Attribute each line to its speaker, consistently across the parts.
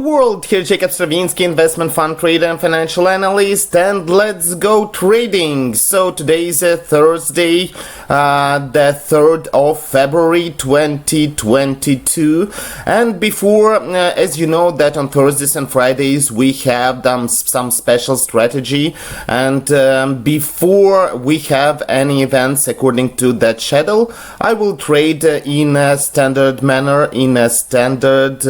Speaker 1: World, here Jacob Stravinsky, investment fund trader and financial analyst, and let's go trading. So today is Thursday, the 3rd of February 2022, and before, as you know, that on Thursdays and Fridays we have done some special strategy, and before we have any events according to that schedule, I will trade in a standard manner, in a standard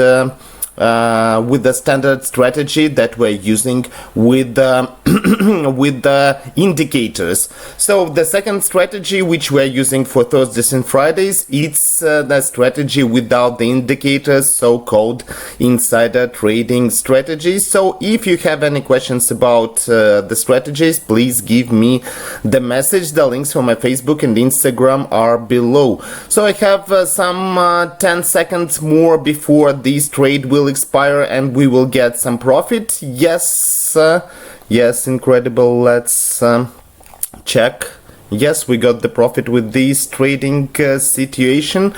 Speaker 1: with the standard strategy that we're using with with the indicators. So the second strategy which we're using for Thursdays and Fridays, it's the strategy without the indicators, so-called insider trading strategies. So if you have any questions about the strategies, please give me the message. The links for my Facebook and Instagram are below. So I have some 10 seconds more before this trade will expire and we will get some profit. Yes, yes, incredible. Let's check. Yes, we got the profit with this trading situation.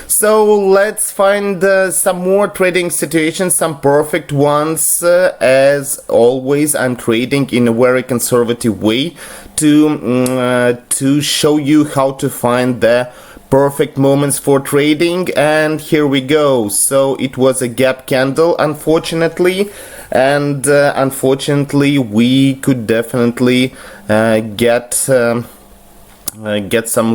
Speaker 1: So let's find some more trading situations, some perfect ones. As always, I'm trading in a very conservative way to show you how to find the perfect moments for trading. And here we go. So it was a gap candle, unfortunately, and unfortunately we could definitely get some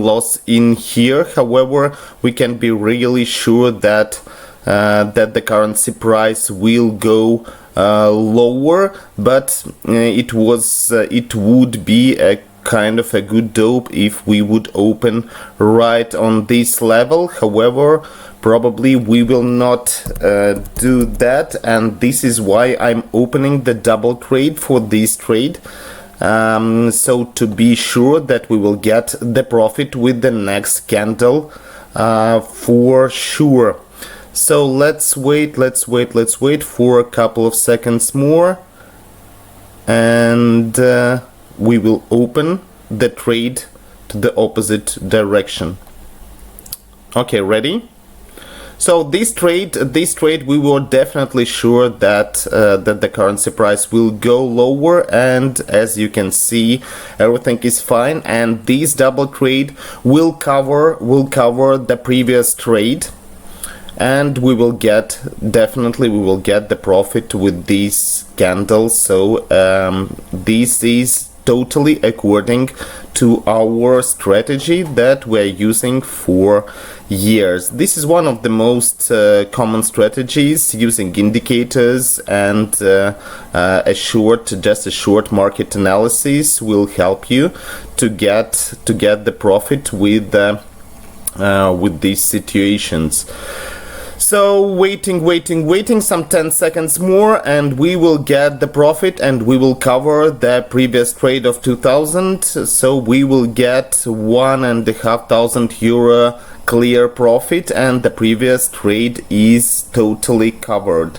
Speaker 1: loss in here. However, we can be really sure that that the currency price will go lower, but it would be a kind of a good dope if we would open right on this level. However, probably we will not do that, and this is why I'm opening the double trade for this trade. So to be sure that we will get the profit with the next candle for sure. So let's wait for a couple of seconds more, and we will open the trade to the opposite direction. Okay, ready? So this trade we were definitely sure that that the currency price will go lower, and as you can see, everything is fine, and this double trade will cover the previous trade, and we will get the profit with these candles. So this is totally according to our strategy that we're using for years. This is one of the most common strategies, using indicators, and a short market analysis will help you to get the profit with these situations. So waiting some 10 seconds more, and we will get the profit, and we will cover the previous trade of 2000. So we will get €1,500 clear profit, and the previous trade is totally covered.